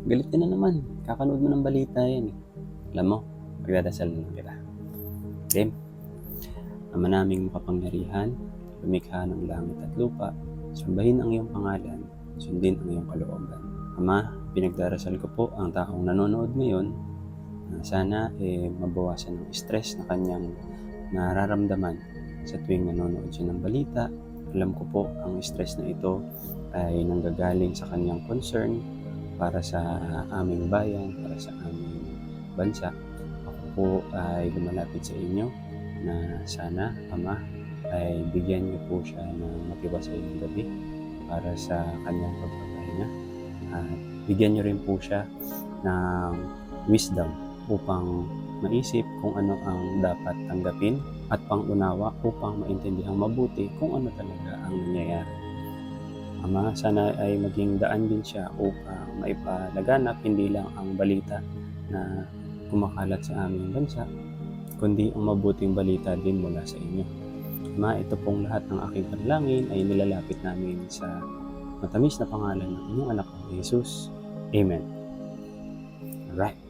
galit ka na naman. Kakanood mo ng balita yan eh. Alam mo, magdadasal na lang kita. Game. Ama naming makapangyarihan, lumikha ng langit at lupa, sambahin ang iyong pangalan, sundin ang iyong kalooban. Ama, pinagdarasal ko po ang taong nanonood ngayon na sana mabawasan ng stress na kanyang nararamdaman sa tuwing nanonood siya ng balita. Alam ko po ang stress na ito ay nanggagaling sa kanyang concern para sa aming bayan, para sa aming bansa. Ako po ay lumalapit sa inyo na sana, Ama, ay bigyan niyo po siya ng matiwasay ng gabi para sa kanyang pagpapahinga. At bigyan niyo rin po siya ng wisdom upang maisip kung ano ang dapat tanggapin at pangunawa upang maintindihan mabuti kung ano talaga ang nangyayari. Ama, sana ay maging daan din siya upang maipalaganap hindi lang ang balita na kumakalat sa aming bansa, kundi ang mabuting balita din mula sa inyo. Ama, ito pong lahat ng aking panalangin ay nilalapit namin sa matamis na pangalan ng inyong anak na Jesus. Amen. Alright.